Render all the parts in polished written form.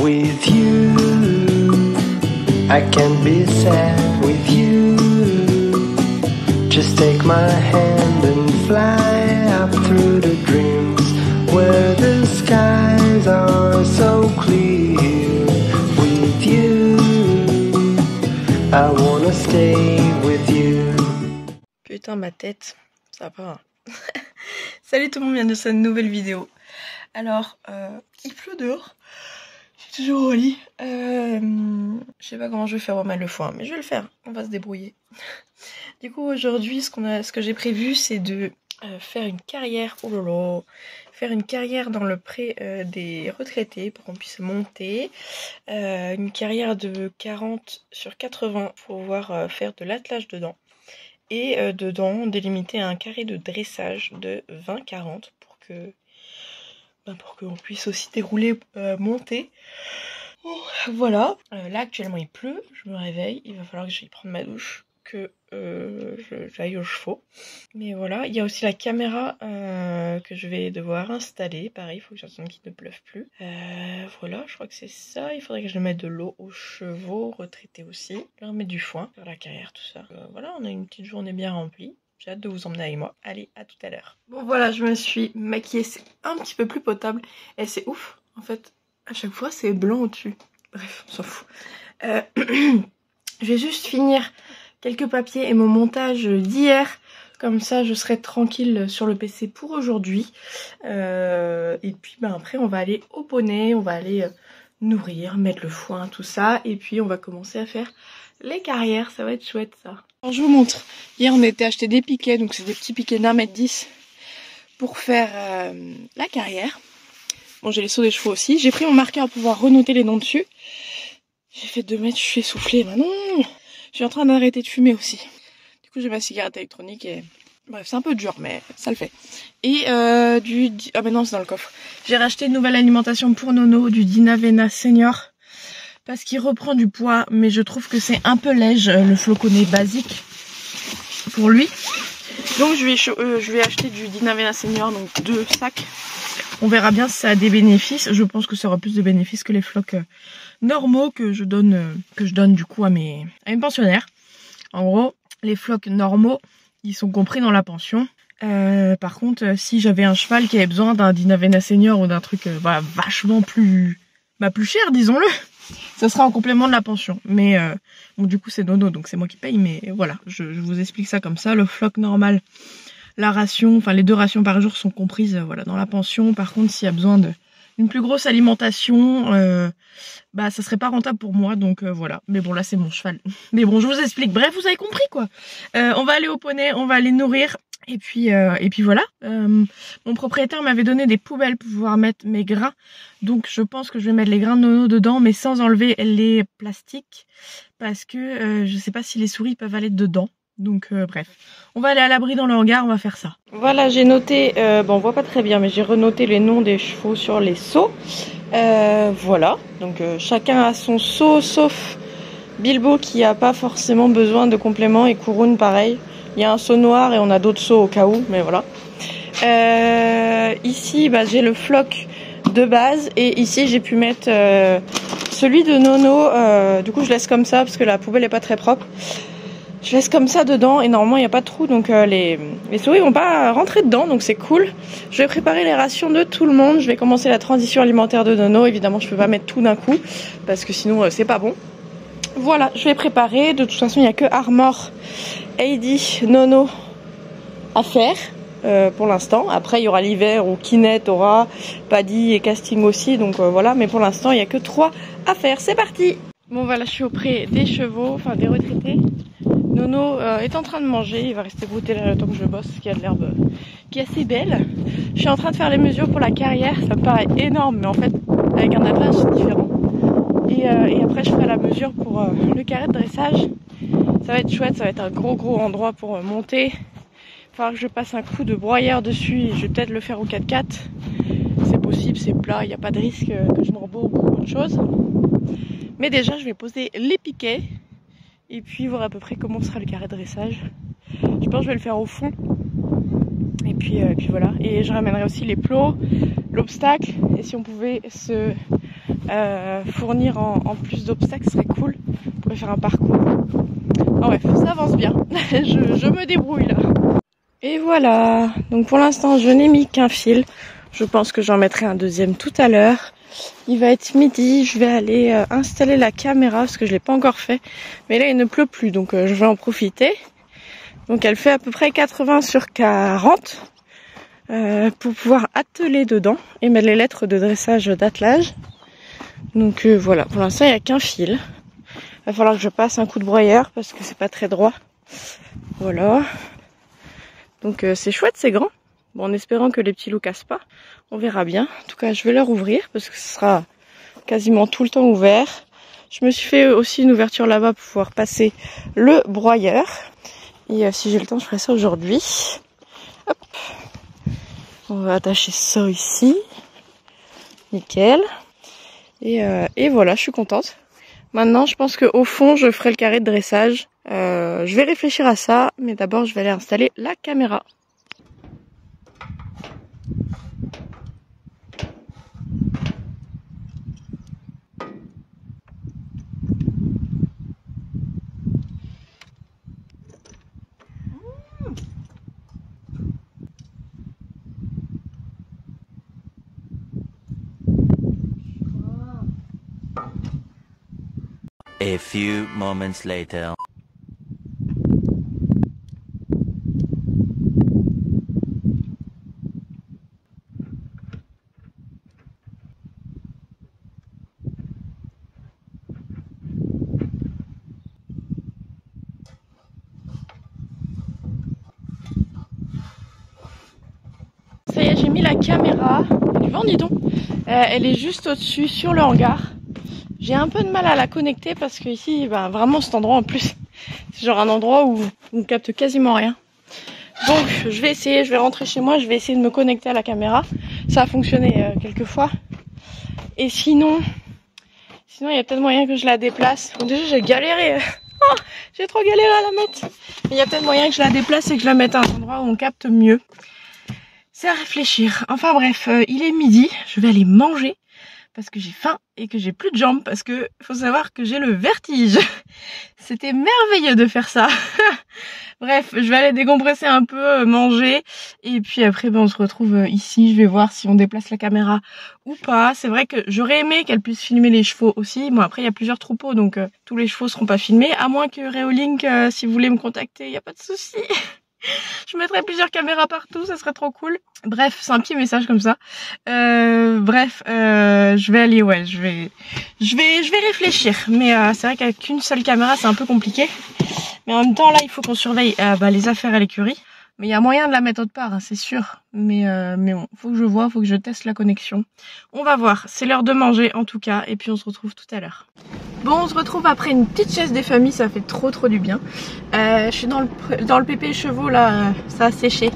with you. I can't be sad with you. Just take my hand and fly up through the dreams where the skies are so clear. With you, I wanna stay with you. Putain, ma tête, ça va pas. Salut tout le monde, bienvenue dans cette nouvelle vidéo. Alors, il pleut dehors. Je suis toujours au lit. Je sais pas comment je vais faire remettre le foin, mais je vais le faire. On va se débrouiller. Du coup, aujourd'hui, ce que j'ai prévu, c'est de faire une carrière. Oh là là, faire une carrière dans le pré des retraités pour qu'on puisse monter. Une carrière de 40 sur 80 pour pouvoir faire de l'attelage dedans. Et dedans, délimiter un carré de dressage de 20-40 pour qu'on puisse aussi dérouler, monter. Voilà. Là, actuellement, il pleut. Je me réveille. Il va falloir que j'aille prendre ma douche, que j'aille aux chevaux. Mais voilà. Il y a aussi la caméra que je vais devoir installer. Pareil, il faut que j'attende qu'il ne pleuve plus. Voilà, je crois que c'est ça. Il faudrait que je mette de l'eau aux chevaux, retraités aussi. Je vais remettre du foin, faire la carrière, tout ça. Voilà, on a une petite journée bien remplie. J'ai hâte de vous emmener avec moi. Allez, à tout à l'heure. Bon voilà, je me suis maquillée. C'est un petit peu plus potable. Et c'est ouf. En fait, à chaque fois, c'est blanc au-dessus. Bref, on s'en fout. Je vais juste finir quelques papiers et mon montage d'hier. Comme ça, je serai tranquille sur le PC pour aujourd'hui. Et puis, après, on va aller au poney. On va aller nourrir, mettre le foin, tout ça. Et puis, on va commencer à faire les carrières. Ça va être chouette, ça. Alors, je vous montre. Hier, on a été acheter des piquets. Donc, c'est des petits piquets d'1,10 m pour faire la carrière. Bon, j'ai les sauts des chevaux aussi. J'ai pris mon marqueur pour pouvoir renoter les noms dessus. J'ai fait 2 mètres, je suis essoufflée. Maintenant, je suis en train d'arrêter de fumer aussi. Du coup, j'ai ma cigarette électronique et... Bref, c'est un peu dur, mais ça le fait. Et ah ben non, c'est dans le coffre. J'ai racheté une nouvelle alimentation pour Nono, du Dinavena Senior. Parce qu'il reprend du poids, mais je trouve que c'est un peu léger, le floconné basique pour lui. Donc je vais acheter du Dinavena Senior, donc 2 sacs. On verra bien si ça a des bénéfices. Je pense que ça aura plus de bénéfices que les flocs normaux que je donne du coup à mes pensionnaires. En gros, les flocs normaux, ils sont compris dans la pension. Par contre, si j'avais un cheval qui avait besoin d'un Dinavena Senior ou d'un truc vachement plus cher, disons-le, ça sera en complément de la pension. Mais bon, du coup, c'est Nono, donc c'est moi qui paye. Mais voilà, je vous explique ça comme ça. Le floc normal, la ration, enfin les 2 rations par jour sont comprises voilà, dans la pension. Par contre, s'il y a besoin d'une plus grosse alimentation, ça serait pas rentable pour moi. Donc voilà. Mais bon, là, c'est mon cheval. Mais bon, je vous explique. Bref, vous avez compris quoi. On va aller au poney, on va aller nourrir. Et puis voilà, mon propriétaire m'avait donné des poubelles pour pouvoir mettre mes grains. Donc je pense que je vais mettre les grains de Nono dedans, mais sans enlever les plastiques. Parce que je sais pas si les souris peuvent aller dedans. Donc bref, on va aller à l'abri dans le hangar, on va faire ça. Voilà, j'ai noté, on voit pas très bien, mais j'ai renoté les noms des chevaux sur les seaux. Voilà, donc chacun a son seau, sauf Bilbo qui a pas forcément besoin de complément et Kouroun pareil. Il y a un seau noir et on a d'autres seaux au cas où, mais voilà. Ici, j'ai le floc de base et ici j'ai pu mettre celui de Nono. Du coup, je laisse comme ça parce que la poubelle est pas très propre. Je laisse comme ça dedans et normalement il n'y a pas de trou, donc les souris vont pas rentrer dedans, donc c'est cool. Je vais préparer les rations de tout le monde. Je vais commencer la transition alimentaire de Nono. Évidemment, je peux pas mettre tout d'un coup parce que sinon c'est pas bon. Voilà, je vais préparer. De toute façon, il n'y a que Armor, Heidi, Nono à faire pour l'instant. Après, il y aura l'hiver où Kinette aura, Paddy et Casting aussi. Donc voilà, mais pour l'instant, il n'y a que 3 à faire. C'est parti! Bon, voilà, je suis auprès des chevaux, enfin des retraités. Nono est en train de manger. Il va rester brouté là le temps que je bosse, qui a de l'herbe qui est assez belle. Je suis en train de faire les mesures pour la carrière. Ça me paraît énorme, mais en fait, avec un attelage, c'est différent. Et après je ferai la mesure pour le carré de dressage. Ça va être chouette, ça va être un gros endroit pour monter. Il va falloir que je passe un coup de broyeur dessus et je vais peut-être le faire au 4x4. C'est possible, c'est plat, il n'y a pas de risque que je m'embourbe ou autre chose. Mais déjà je vais poser les piquets et puis voir à peu près comment sera le carré de dressage. Je pense que je vais le faire au fond. Et puis voilà. Et je ramènerai aussi les plots, l'obstacle. Et si on pouvait se fournir en plus d'obstacles serait cool. On pourrait faire un parcours. Enfin, bref, ça avance bien. je me débrouille là. Et voilà. Donc pour l'instant, je n'ai mis qu'un fil. Je pense que j'en mettrai un deuxième tout à l'heure. Il va être midi. Je vais aller installer la caméra parce que je l'ai pas encore fait. Mais là, il ne pleut plus, donc je vais en profiter. Donc elle fait à peu près 80 sur 40 pour pouvoir atteler dedans et mettre les lettres de dressage d'attelage. Donc voilà, pour l'instant il n'y a qu'un fil. Il va falloir que je passe un coup de broyeur parce que c'est pas très droit. Voilà. Donc c'est chouette, c'est grand. Bon, en espérant que les petits loups cassent pas. On verra bien. En tout cas, je vais leur ouvrir parce que ce sera quasiment tout le temps ouvert. Je me suis fait aussi une ouverture là-bas pour pouvoir passer le broyeur. Et si j'ai le temps, je ferai ça aujourd'hui. Hop. On va attacher ça ici. Nickel. Et voilà, je suis contente. Maintenant, je pense qu'au fond, je ferai le carré de dressage. Je vais réfléchir à ça, mais d'abord, je vais aller installer la caméra. A few moments later. Ça y est, j'ai mis la caméra. Il y a du vent, dis donc. Elle est juste au-dessus, sur le hangar. J'ai un peu de mal à la connecter parce que ici, vraiment cet endroit en plus, c'est genre un endroit où on capte quasiment rien. Donc je vais essayer, je vais rentrer chez moi, je vais essayer de me connecter à la caméra. Ça a fonctionné quelques fois. Et sinon il y a peut-être moyen que je la déplace. Bon, déjà j'ai galéré, j'ai trop galéré à la mettre. Mais il y a peut-être moyen que je la déplace et que je la mette à un endroit où on capte mieux. C'est à réfléchir. Enfin bref, il est midi, je vais aller manger. Parce que j'ai faim et que j'ai plus de jambes, parce que faut savoir que j'ai le vertige. C'était merveilleux de faire ça. Bref, je vais aller décompresser un peu, manger, et puis après on se retrouve ici. Je vais voir si on déplace la caméra ou pas. C'est vrai que j'aurais aimé qu'elle puisse filmer les chevaux aussi. Bon, après il y a plusieurs troupeaux, donc tous les chevaux seront pas filmés, à moins que Reolink, si vous voulez me contacter, il n'y a pas de souci. Je mettrai plusieurs caméras partout, ça serait trop cool. Bref, c'est un petit message comme ça. Je vais aller, je vais réfléchir. Mais c'est vrai qu'avec une seule caméra, c'est un peu compliqué. Mais en même temps, là, il faut qu'on surveille les affaires à l'écurie. Mais il y a moyen de la mettre autre part, hein, c'est sûr. Mais bon, faut que je vois, faut que je teste la connexion. On va voir, c'est l'heure de manger en tout cas. Et puis on se retrouve tout à l'heure. Bon, on se retrouve après une petite sieste des familles, ça fait trop du bien. Je suis dans le pépé chevaux là, ça a séché.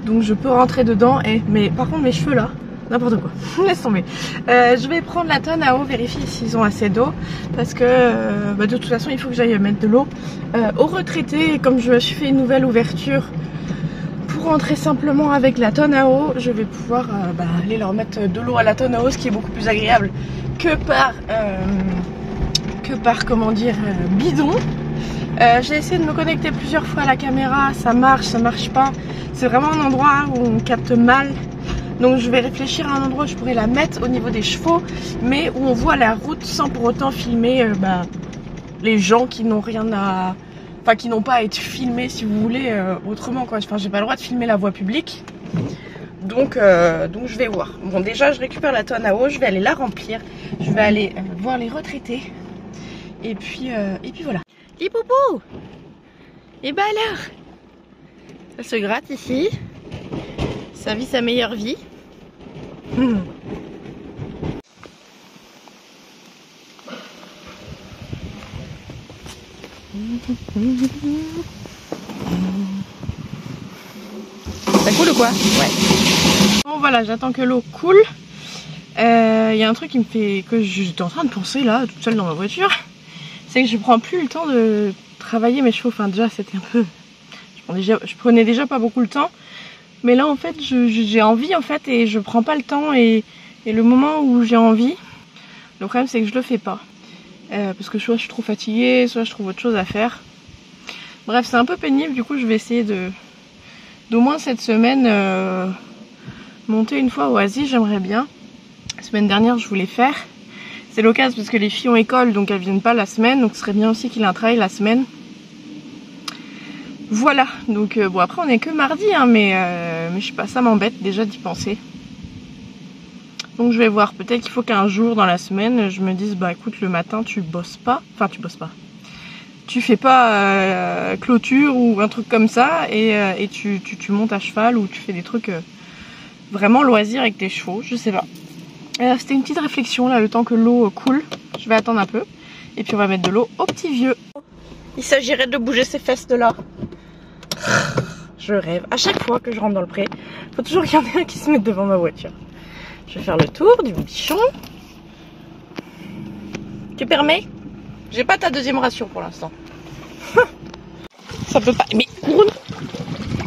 Donc je peux rentrer dedans. Mais par contre mes cheveux là, n'importe quoi, laisse tomber. Je vais prendre la tonne à eau, vérifier s'ils ont assez d'eau. Parce que de toute façon il faut que j'aille mettre de l'eau aux retraités. Et comme je me suis fait une nouvelle ouverture pour rentrer simplement avec la tonne à eau, je vais pouvoir aller leur mettre de l'eau à la tonne à eau, ce qui est beaucoup plus agréable que par comment dire bidon. J'ai essayé de me connecter plusieurs fois à la caméra, ça marche pas. C'est vraiment un endroit où on capte mal. Donc je vais réfléchir à un endroit où je pourrais la mettre au niveau des chevaux, mais où on voit la route sans pour autant filmer les gens qui n'ont rien à... Enfin qui n'ont pas à être filmés si vous voulez autrement quoi. Enfin j'ai pas le droit de filmer la voie publique. Donc je vais voir. Bon déjà je récupère la tonne à eau, je vais aller la remplir. Je vais aller voir les retraités. Et puis voilà. Les poupous. Et bah alors, elle se gratte ici. Ça vit sa meilleure vie. Ça coule ou quoi? Ouais. Bon voilà, j'attends que l'eau coule. Il y a un truc qui me fait que j'étais en train de penser là, toute seule dans ma voiture. C'est que je prends plus le temps de travailler mes chevaux. Enfin déjà c'était un peu... Je prenais déjà pas beaucoup le temps. Mais là en fait j'ai envie en fait et je prends pas le temps et le moment où j'ai envie, Le problème c'est que je le fais pas. Parce que soit je suis trop fatiguée, soit je trouve autre chose à faire. Bref, c'est un peu pénible, du coup je vais essayer d'au moins cette semaine monter une fois au Oasis, j'aimerais bien. La semaine dernière je voulais faire. C'est l'occasion parce que les filles ont école donc elles viennent pas la semaine, donc ce serait bien aussi qu'il ait un travail la semaine. Voilà, donc bon après on est que mardi hein, mais je sais pas, ça m'embête déjà d'y penser. Donc je vais voir, peut-être qu'il faut qu'un jour dans la semaine je me dise bah écoute le matin tu bosses pas, tu fais pas clôture ou un truc comme ça et tu montes à cheval ou tu fais des trucs vraiment loisirs avec tes chevaux, je sais pas. C'était une petite réflexion là, le temps que l'eau coule, je vais attendre un peu et puis on va mettre de l'eau au petit vieux. Il s'agirait de bouger ses fesses de là. Je rêve, à chaque fois que je rentre dans le pré, faut toujours qu'il y en ait un qui se mette devant ma voiture. Je vais faire le tour du bichon. Tu permets? J'ai pas ta deuxième ration pour l'instant. Ça peut pas... Mais coule.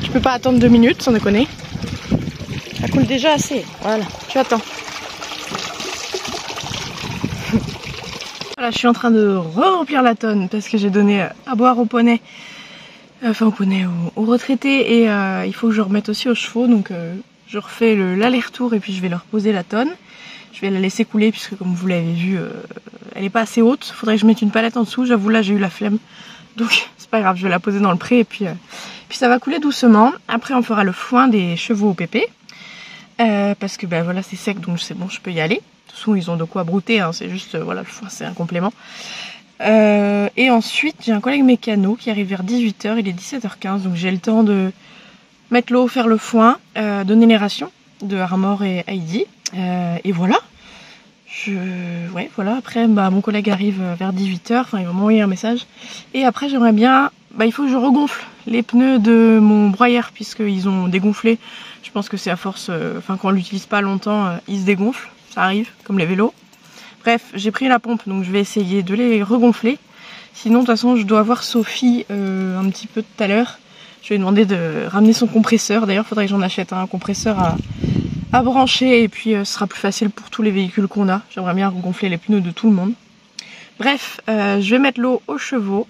Tu peux pas attendre 2 minutes sans déconner. Ça coule déjà assez. Voilà, tu attends. Voilà, je suis en train de remplir la tonne parce que j'ai donné à boire au poney. Enfin au poney, aux retraités. Et il faut que je remette aussi aux chevaux. Donc je refais l'aller-retour et puis je vais leur poser la tonne. Je vais la laisser couler puisque comme vous l'avez vu, elle est pas assez haute. Faudrait que je mette une palette en dessous. J'avoue là j'ai eu la flemme. Donc c'est pas grave, je vais la poser dans le pré et puis ça va couler doucement. Après on fera le foin des chevaux au pépé. Parce que ben voilà c'est sec donc c'est bon, je peux y aller. De toute façon ils ont de quoi brouter, hein, c'est juste voilà le foin c'est un complément. Et ensuite j'ai un collègue mécano qui arrive vers 18 h, il est 17 h 15 donc j'ai le temps de mettre l'eau, faire le foin, donner les rations de Armor et Heidi. Et voilà. Ouais, voilà. Après, bah, mon collègue arrive vers 18 h. Enfin, il va m'envoyer un message. Et après, j'aimerais bien... Bah, il faut que je regonfle les pneus de mon broyeur puisqu'ils ont dégonflé. Je pense que c'est à force... Enfin, quand on l'utilise pas longtemps, ils se dégonflent. Ça arrive, comme les vélos. Bref, j'ai pris la pompe, donc je vais essayer de les regonfler. Sinon, de toute façon, je dois voir Sophie un petit peu tout à l'heure. Je vais lui demander de ramener son compresseur. D'ailleurs, il faudrait que j'en achète un compresseur à brancher et puis ce sera plus facile pour tous les véhicules qu'on a. J'aimerais bien regonfler les pneus de tout le monde. Bref, je vais mettre l'eau aux chevaux,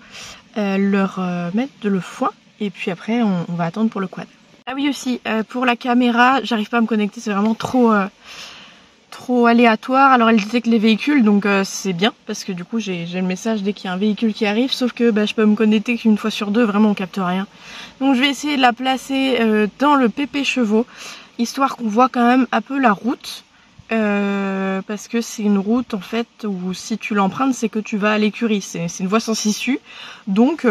leur mettre de le foin et puis après on va attendre pour le quad. Ah oui aussi, pour la caméra, j'arrive pas à me connecter, c'est vraiment trop aléatoire. Alors elle disait que les véhicules, donc c'est bien parce que du coup j'ai le message dès qu'il y a un véhicule qui arrive, sauf que bah, je peux me connecter qu'une fois sur 2, vraiment on capte rien. Donc je vais essayer de la placer dans le pépé chevaux, histoire qu'on voit quand même un peu la route, parce que c'est une route en fait où si tu l'empruntes c'est que tu vas à l'écurie, c'est une voie sans issue, donc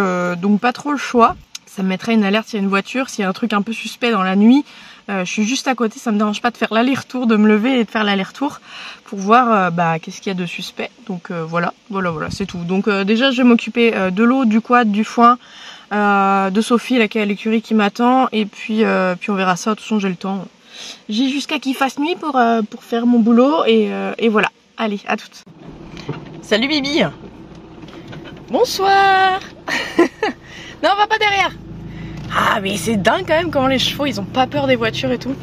pas trop le choix. Ça me mettrait une alerte s'il y a une voiture, s'il y a un truc un peu suspect dans la nuit. Je suis juste à côté, ça me dérange pas de faire l'aller-retour, de me lever et de faire l'aller-retour pour voir qu'est-ce qu'il y a de suspect. Donc voilà, c'est tout. Donc déjà je vais m'occuper de l'eau, du quad, du foin, de Sophie là qui est à l'écurie qui m'attend et puis on verra ça. De toute façon j'ai le temps. J'ai jusqu'à qu'il fasse nuit pour faire mon boulot et voilà. Allez, à toutes. Salut Bibi. Bonsoir. Non, on va pas derrière. Ah mais c'est dingue quand même comment les chevaux ils ont pas peur des voitures et tout.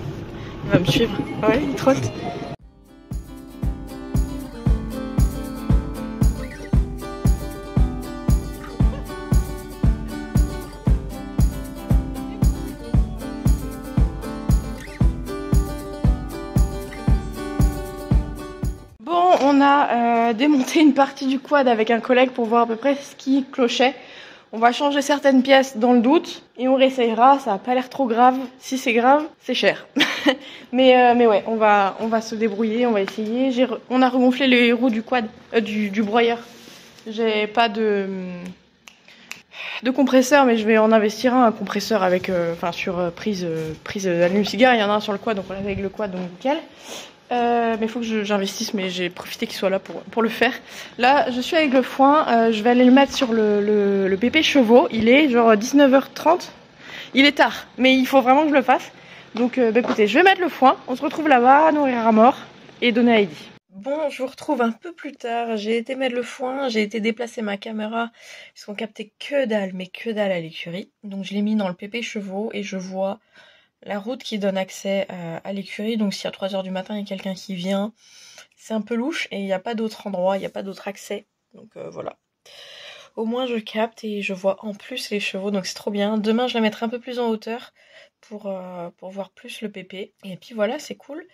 Il va me suivre. Ouais, il trotte. Bon, on a démonté une partie du quad avec un collègue pour voir à peu près ce qui clochait. On va changer certaines pièces dans le doute et on réessayera, ça a pas l'air trop grave. Si c'est grave, c'est cher. mais ouais, on va se débrouiller, on va essayer. On a regonflé les roues du quad, du broyeur. J'ai pas de compresseur, mais je vais en investir un compresseur avec, sur prise allume-cigare. Il y en a un sur le quad, donc on l'a avec le quad, donc nickel. Mais il faut que j'investisse, mais j'ai profité qu'il soit là pour le faire. Là, je suis avec le foin, je vais aller le mettre sur le pépé chevaux. Il est genre 19 h 30. Il est tard, mais il faut vraiment que je le fasse. Donc écoutez, je vais mettre le foin. On se retrouve là-bas, nourrir à mort et donner à Heidi. Bon, je vous retrouve un peu plus tard. J'ai été mettre le foin, j'ai été déplacer ma caméra puisqu'on captait que dalle, mais que dalle à l'écurie. Donc je l'ai mis dans le pépé chevaux et je vois la route qui donne accès à l'écurie. Donc si à 3 h du matin, il y a quelqu'un qui vient, c'est un peu louche et il n'y a pas d'autre endroit, il n'y a pas d'autre accès. Donc voilà. Au moins je capte et je vois en plus les chevaux, donc c'est trop bien. Demain je la mettrai un peu plus en hauteur pour voir plus le pépé. Et puis voilà, c'est cool.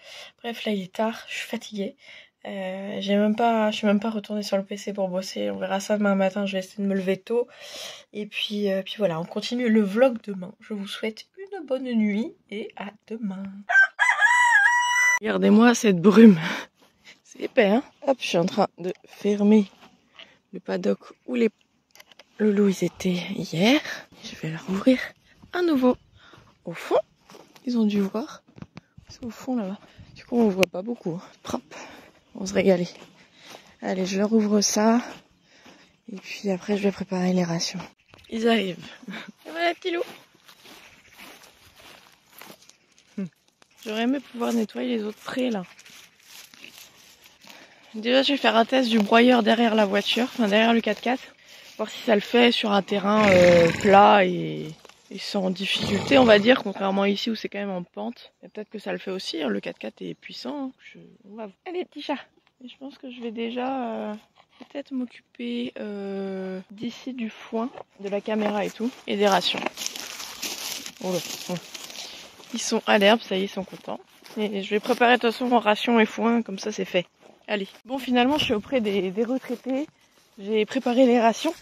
Bref, là il est tard, je suis fatiguée. Je suis même pas retournée sur le PC pour bosser. On verra ça demain matin, je vais essayer de me lever tôt. Et puis voilà, on continue le vlog demain. Je vous souhaite une bonne nuit et à demain. Regardez-moi cette brume. C'est épais, hein. Hop, je suis en train de fermer le paddock où les loulous ils étaient hier. Je vais la rouvrir à nouveau. Au fond, ils ont dû voir. C'est au fond là-bas. Du coup, on voit pas beaucoup. Propre. On se régaler. Allez, je leur ouvre ça. Et puis après, je vais préparer les rations. Ils arrivent. Et voilà, petit loup. J'aurais aimé pouvoir nettoyer les autres prés là. Déjà, je vais faire un test du broyeur derrière la voiture, enfin derrière le 4x4. Voir si ça le fait sur un terrain plat et sans difficulté, on va dire, contrairement à ici où c'est quand même en pente. Et peut-être que ça le fait aussi, hein, le 4x4 est puissant. Allez, petit chat. Et je pense que je vais déjà peut-être m'occuper d'ici du foin, de la caméra et tout, et des rations. Oh là, oh. Ils sont à l'herbe, ça y est, ils sont contents. Et je vais préparer de toute façon rations et foin, comme ça c'est fait. Allez. Bon, finalement, je suis auprès des retraités. J'ai préparé les rations.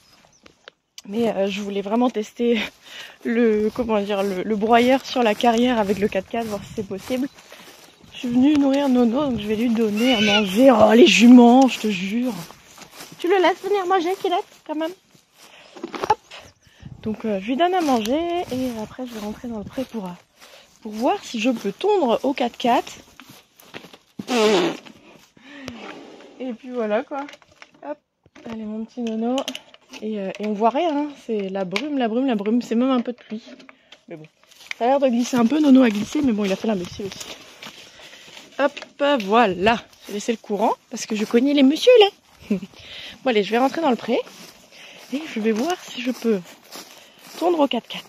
Mais je voulais vraiment tester le broyeur sur la carrière avec le 4x4, voir si c'est possible. Je suis venue nourrir Nono, donc je vais lui donner à manger. Oh, les juments, je te jure. Tu le laisses venir manger, Killette, quand même. Hop. Donc je lui donne à manger et après je vais rentrer dans le pré pour voir si je peux tondre au 4x4. Et puis voilà quoi. Hop. Allez, mon petit Nono. Et on voit rien, hein. C'est la brume, c'est même un peu de pluie. Mais bon, ça a l'air de glisser un peu, Nono a glissé, mais bon, il a fait l'imbécile aussi. Hop, voilà. J'ai laissé le courant parce que je cognais les messieurs là. Bon allez, je vais rentrer dans le pré et je vais voir si je peux tondre au 4x4.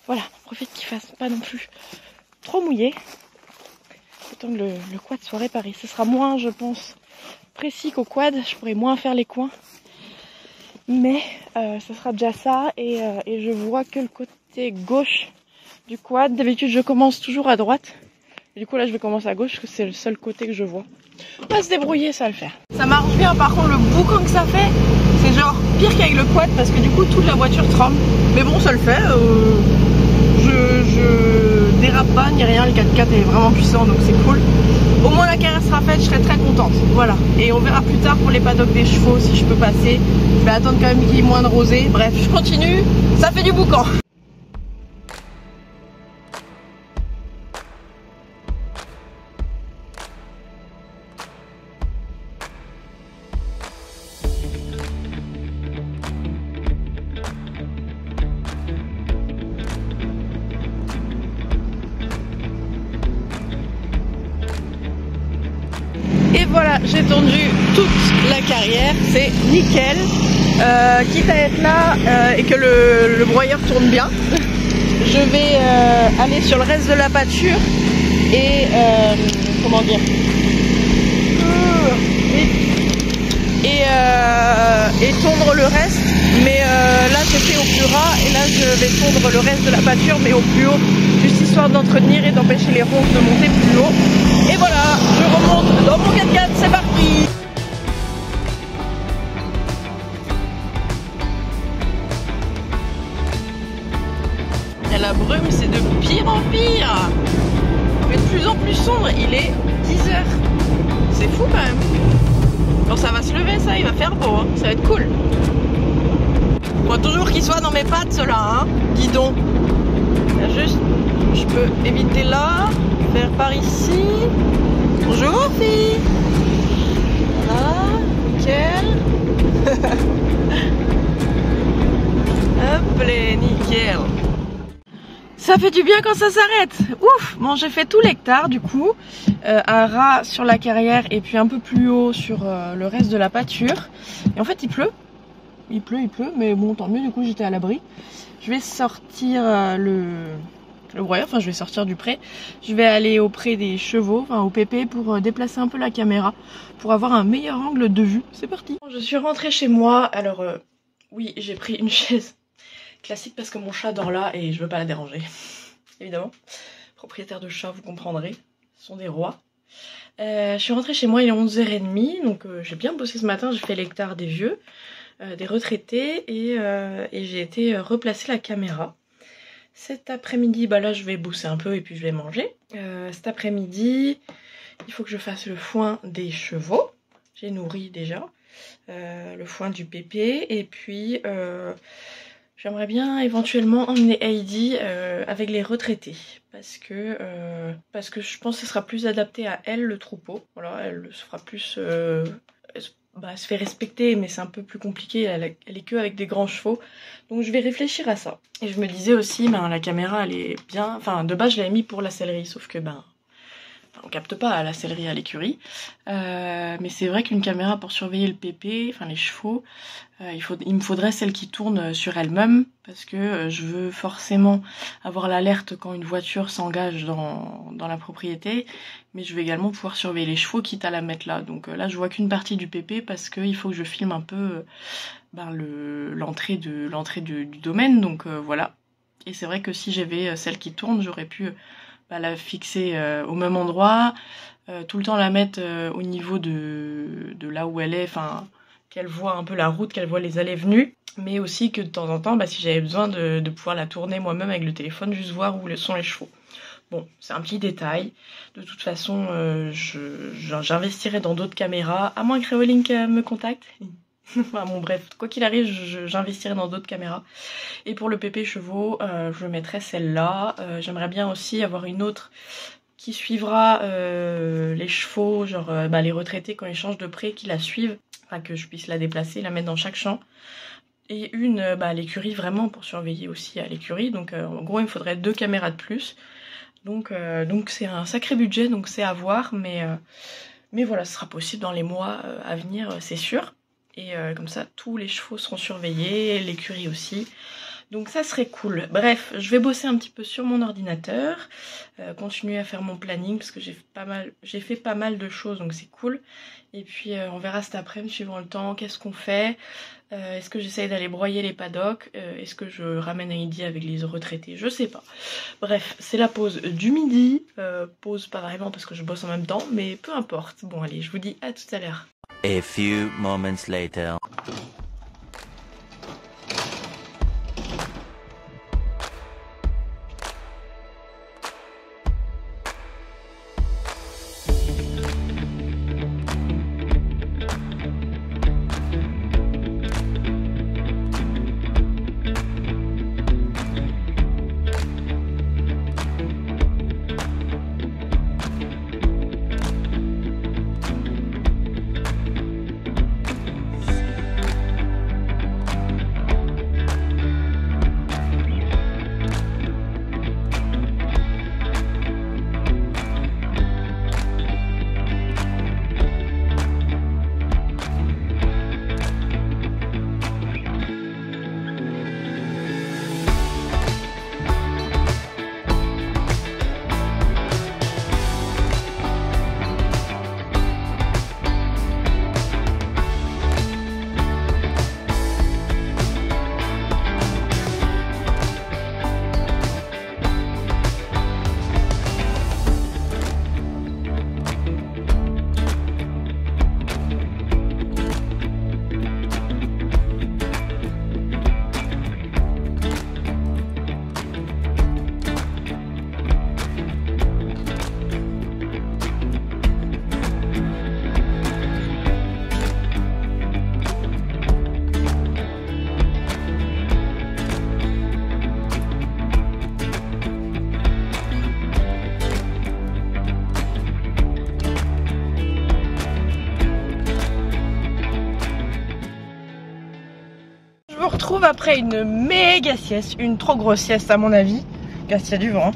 Voilà, profite qu'il fasse pas non plus trop mouillé. Autant que le quad soit réparé. Ce sera moins, je pense, précis qu'au quad. Je pourrai moins faire les coins. Mais ça sera déjà ça et je vois que le côté gauche du quad. D'habitude je commence toujours à droite. Et du coup là je vais commencer à gauche parce que c'est le seul côté que je vois. On va se débrouiller, ça va le faire. Ça marche bien, par contre le boucan que ça fait, c'est genre pire qu'avec le quad parce que du coup toute la voiture tremble. Mais bon, ça le fait. Je dérape pas ni rien, le 4x4 est vraiment puissant donc c'est cool. Au moins la carrière sera faite, je serai très contente. Voilà. Et on verra plus tard pour les paddocks des chevaux si je peux passer. Je vais attendre quand même qu'il y ait moins de rosée. Bref, je continue. Ça fait du boucan. Et voilà, j'ai tondu toute la carrière, c'est nickel. Quitte à être là et que le broyeur tourne bien, je vais aller sur le reste de la pâture et comment dire, et tondre le reste. Mais là j'ai fait au plus ras et là je vais tondre le reste de la pâture mais au plus haut, juste histoire d'entretenir et d'empêcher les ronces de monter plus haut. Et voilà, je remonte dans mon 4x4, c'est parti. Et la brume, c'est de pire en pire. Mais de plus en plus sombre, il est 10 h. C'est fou quand même. Bon, ça va se lever ça, il va faire beau, hein. Ça va être cool. Faut toujours qu'il soit dans mes pattes ceux-là, hein. Dis donc. Là, juste, je peux éviter là, faire par ici. Bonjour fille. Voilà, nickel. Hop les nickel. Ça fait du bien quand ça s'arrête. Ouf. Bon, j'ai fait tout l'hectare du coup, un ras sur la carrière et puis un peu plus haut sur le reste de la pâture. Et en fait il pleut, mais bon tant mieux, du coup j'étais à l'abri. Je vais sortir le broyeur, enfin je vais sortir du pré. Je vais aller auprès des chevaux, enfin au pépé pour déplacer un peu la caméra, pour avoir un meilleur angle de vue. C'est parti. Je suis rentrée chez moi, alors oui j'ai pris une chaise classique parce que mon chat dort là et je veux pas la déranger. Évidemment, propriétaire de chat vous comprendrez, ce sont des rois. Je suis rentrée chez moi, il est 11h30, donc j'ai bien bossé ce matin, j'ai fait l'hectare des vieux, des retraités et j'ai été replacer la caméra. Cet après-midi, bah là je vais bosser un peu et puis je vais manger. Cet après-midi, il faut que je fasse le foin des chevaux. J'ai nourri déjà. Le foin du pépé. Et puis j'aimerais bien éventuellement emmener Heidi avec les retraités. Parce que je pense que ce sera plus adapté à elle le troupeau. Voilà, elle se fera plus... elle se fait respecter mais c'est un peu plus compliqué, elle est que avec des grands chevaux, donc je vais réfléchir à ça. Et je me disais aussi, la caméra elle est bien, enfin de base je l'avais mis pour la sellerie, sauf que on capte pas à la sellerie à l'écurie, mais c'est vrai qu'une caméra pour surveiller le pépé, enfin les chevaux, il me faudrait celle qui tourne sur elle-même, parce que je veux forcément avoir l'alerte quand une voiture s'engage dans la propriété, mais je veux également pouvoir surveiller les chevaux quitte à la mettre là. Donc là je vois qu'une partie du pépé parce qu'il faut que je filme un peu l'entrée du domaine, donc voilà. Et c'est vrai que si j'avais celle qui tourne, j'aurais pu la fixer au même endroit, tout le temps la mettre au niveau de là où elle est, enfin qu'elle voit un peu la route, qu'elle voit les allées-venues, mais aussi que de temps en temps, si j'avais besoin de pouvoir la tourner moi-même avec le téléphone, juste voir où sont les chevaux. Bon, c'est un petit détail. De toute façon, j'investirai dans d'autres caméras, à moins que Reolink me contacte. Enfin bon bref, quoi qu'il arrive, j'investirai dans d'autres caméras. Et pour le pépé chevaux, je mettrai celle-là. J'aimerais bien aussi avoir une autre qui suivra les chevaux, genre les retraités quand ils changent de pré, qui la suivent, enfin que je puisse la déplacer, la mettre dans chaque champ. Et une à l'écurie vraiment pour surveiller aussi à l'écurie. Donc en gros il me faudrait 2 caméras de plus. Donc c'est un sacré budget, donc c'est à voir, mais voilà, ce sera possible dans les mois à venir, c'est sûr. Et comme ça, tous les chevaux seront surveillés, l'écurie aussi. Donc ça serait cool. Bref, je vais bosser un petit peu sur mon ordinateur, continuer à faire mon planning parce que j'ai fait pas mal de choses, donc c'est cool. Et puis on verra cet après-midi, suivant le temps, qu'est-ce qu'on fait. Est-ce que j'essaye d'aller broyer les paddocks, est-ce que je ramène Heidi avec les retraités, je sais pas. Bref, c'est la pause du midi, pause pas vraiment parce que je bosse en même temps, mais peu importe. Bon allez, je vous dis à tout à l'heure. A few moments later. retrouve après une méga sieste, une trop grosse sieste à mon avis, car il y a du vent.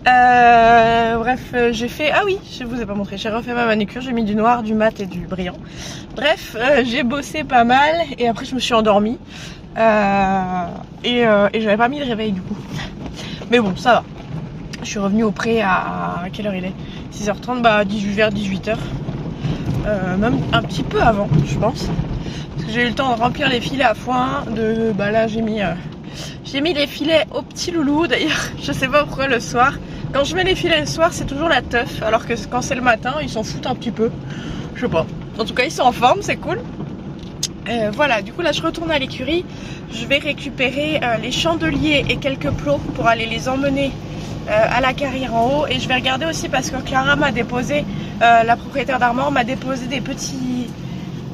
Bref, j'ai fait... Ah oui, je vous ai pas montré, j'ai refait ma manucure, j'ai mis du noir, du mat et du brillant. Bref, j'ai bossé pas mal et après je me suis endormie. Et j'avais pas mis de réveil du coup. Mais bon, ça va. Je suis revenue au pré à quelle heure il est? 6h30, bah vers 18h. Même un petit peu avant, je pense. Parce que j'ai eu le temps de remplir les filets à foin. Bah là j'ai mis les filets aux petits loulous. D'ailleurs, je sais pas pourquoi le soir. Quand je mets les filets le soir, c'est toujours la teuf. Alors que quand c'est le matin, ils s'en foutent un petit peu. Je sais pas. En tout cas, ils sont en forme, c'est cool. Voilà, du coup là je retourne à l'écurie. Je vais récupérer les chandeliers et quelques plots pour aller les emmener à la carrière en haut. Et je vais regarder aussi parce que Clara m'a déposé, la propriétaire d'Armor m'a déposé des petits,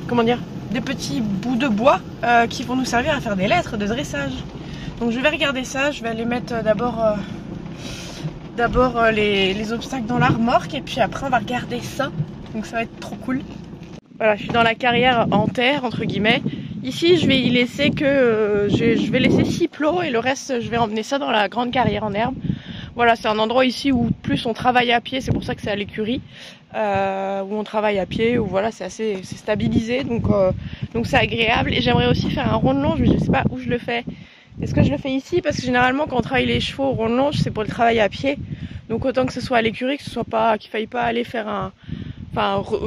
comment dire, des petits bouts de bois qui vont nous servir à faire des lettres de dressage. Donc je vais regarder ça, je vais aller mettre d'abord les obstacles dans la remorque et puis après on va regarder ça. Donc ça va être trop cool. Voilà, je suis dans la carrière en terre, entre guillemets. Ici, je vais y laisser je vais laisser 6 plots et le reste, je vais emmener ça dans la grande carrière en herbe. Voilà, c'est un endroit ici où plus on travaille à pied, c'est pour ça que c'est à l'écurie, où on travaille à pied, où voilà, c'est stabilisé, donc c'est agréable. Et j'aimerais aussi faire un rond de longe, mais je sais pas où je le fais. Est-ce que je le fais ici? Parce que généralement, quand on travaille les chevaux au rond de longe, c'est pour le travail à pied. Donc autant que ce soit à l'écurie, que ce soit pas, qu'il faille pas aller faire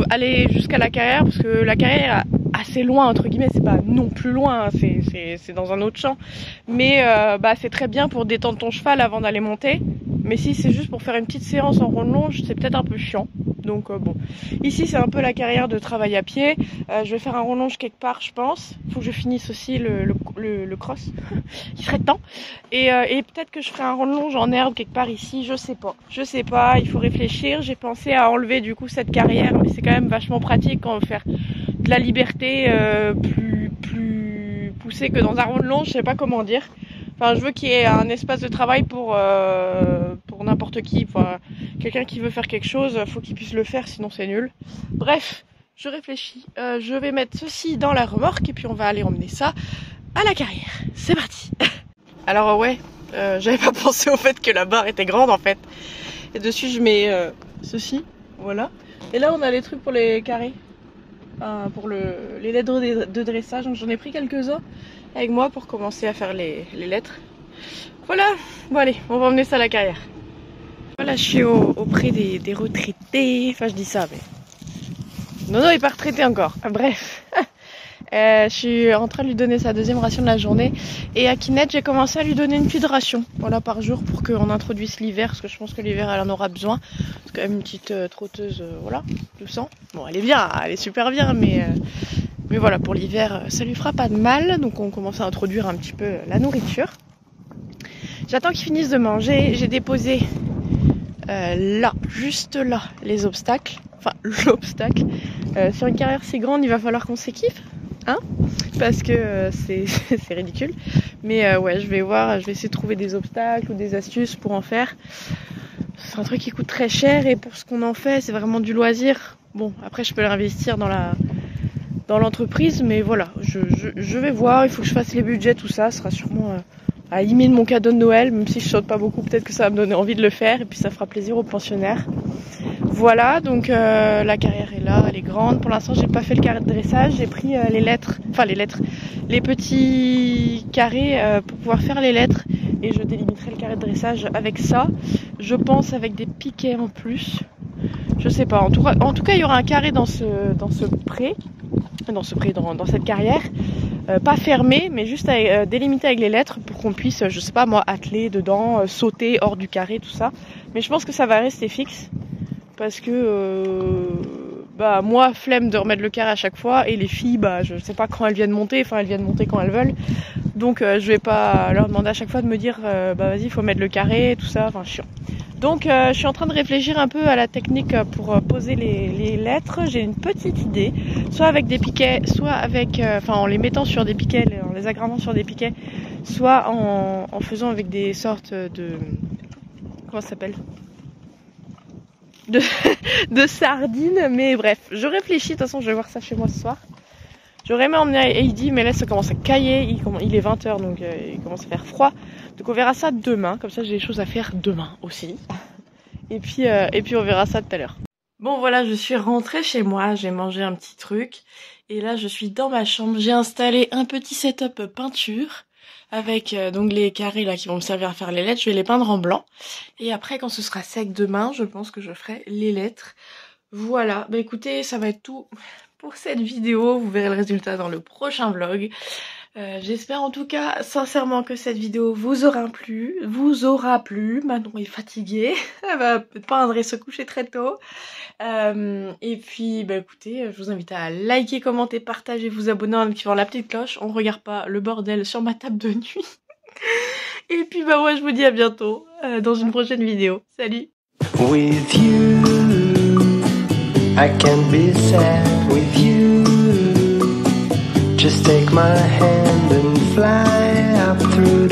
aller jusqu'à la carrière, parce que la carrière est assez loin, entre guillemets, c'est pas non plus loin, c'est dans un autre champ, mais c'est très bien pour détendre ton cheval avant d'aller monter. Mais si c'est juste pour faire une petite séance en rond de longe, c'est peut-être un peu chiant. Donc bon, ici c'est un peu la carrière de travail à pied. Je vais faire un rond de longe quelque part, je pense. Faut que je finisse aussi le cross. Il serait temps. Et peut-être que je ferai un rond de longe en herbe quelque part ici. Je sais pas. Il faut réfléchir. J'ai pensé à enlever du coup cette carrière, mais c'est quand même vachement pratique quand on veut faire de la liberté plus poussée que dans un rond de longe. Je sais pas comment dire. Enfin, je veux qu'il y ait un espace de travail pour n'importe qui. Enfin, quelqu'un qui veut faire quelque chose, faut qu'il puisse le faire, sinon c'est nul. Bref, je réfléchis. Je vais mettre ceci dans la remorque et puis on va aller emmener ça à la carrière. C'est parti. Alors ouais, j'avais pas pensé au fait que la barre était grande en fait. Et dessus je mets ceci, voilà. Et là on a les trucs pour les carrés, pour les lettres de dressage. Donc j'en ai pris quelques-uns avec moi pour commencer à faire les lettres. Voilà, bon allez, on va emmener ça à la carrière. Voilà, je suis auprès des retraités, enfin je dis ça, mais... Non, il n'est pas retraité encore, bref. Je suis en train de lui donner sa deuxième ration de la journée. Et à Kinette, j'ai commencé à lui donner une petite ration, voilà, par jour, pour qu'on introduise l'hiver, parce que je pense que l'hiver, elle en aura besoin. C'est quand même une petite trotteuse, voilà, de sang. Bon, elle est bien, elle est super bien, mais voilà, pour l'hiver, ça lui fera pas de mal. Donc on commence à introduire un petit peu la nourriture. J'attends qu'ils finissent de manger. J'ai déposé là, juste là, les obstacles. Enfin, l'obstacle. Sur une carrière si grande, il va falloir qu'on s'équipe, hein, parce que c'est ridicule. Mais ouais, je vais essayer de trouver des obstacles ou des astuces pour en faire. C'est un truc qui coûte très cher et pour ce qu'on en fait, c'est vraiment du loisir. Bon, après, je peux l'investir dans l'entreprise, mais voilà, je vais voir. Il faut que je fasse les budgets, tout ça. Ce sera sûrement à la limite de mon cadeau de Noël, même si je saute pas beaucoup, peut-être que ça va me donner envie de le faire et puis ça fera plaisir aux pensionnaires. Voilà, donc la carrière est là, elle est grande. Pour l'instant, j'ai pas fait le carré de dressage, j'ai pris les petits carrés pour pouvoir faire les lettres et je délimiterai le carré de dressage avec ça. Je pense avec des piquets en plus. Je sais pas. En tout cas, il y aura un carré dans cette carrière. Pas fermé, mais juste délimité avec les lettres pour qu'on puisse, je sais pas moi, atteler dedans, sauter hors du carré, tout ça. Mais je pense que ça va rester fixe parce que moi, flemme de remettre le carré à chaque fois et les filles, je sais pas quand elles viennent monter, enfin elles viennent monter quand elles veulent. Donc je vais pas leur demander à chaque fois de me dire vas-y, il faut mettre le carré, tout ça, enfin chiant. Donc je suis en train de réfléchir un peu à la technique pour poser les lettres. J'ai une petite idée, soit avec des piquets, soit avec, en les mettant sur des piquets, en les aggravant sur des piquets, soit en faisant avec des sortes de... Comment ça s'appelle ? de sardines, mais bref, je réfléchis. De toute façon, je vais voir ça chez moi ce soir. J'aurais aimé emmener Heidi, mais là ça commence à cailler, il est 20h, donc il commence à faire froid. Donc on verra ça demain, comme ça j'ai des choses à faire demain aussi. Et puis on verra ça tout à l'heure. Bon voilà, je suis rentrée chez moi, j'ai mangé un petit truc. Et là je suis dans ma chambre, j'ai installé un petit setup peinture. avec donc les carrés là qui vont me servir à faire les lettres. Je vais les peindre en blanc. Et après, quand ce sera sec demain, je pense que je ferai les lettres. Voilà, bah écoutez, ça va être tout pour cette vidéo. Vous verrez le résultat dans le prochain vlog. J'espère en tout cas sincèrement que cette vidéo vous aura plu. Manon est fatiguée, elle va peindre et se coucher très tôt. Et puis bah écoutez, je vous invite à liker, commenter, partager, vous abonner en activant la petite cloche. On regarde pas le bordel sur ma table de nuit. Et puis bah moi je vous dis à bientôt dans une prochaine vidéo. Salut. With you, I can be sad with you. Just take my hand and fly up through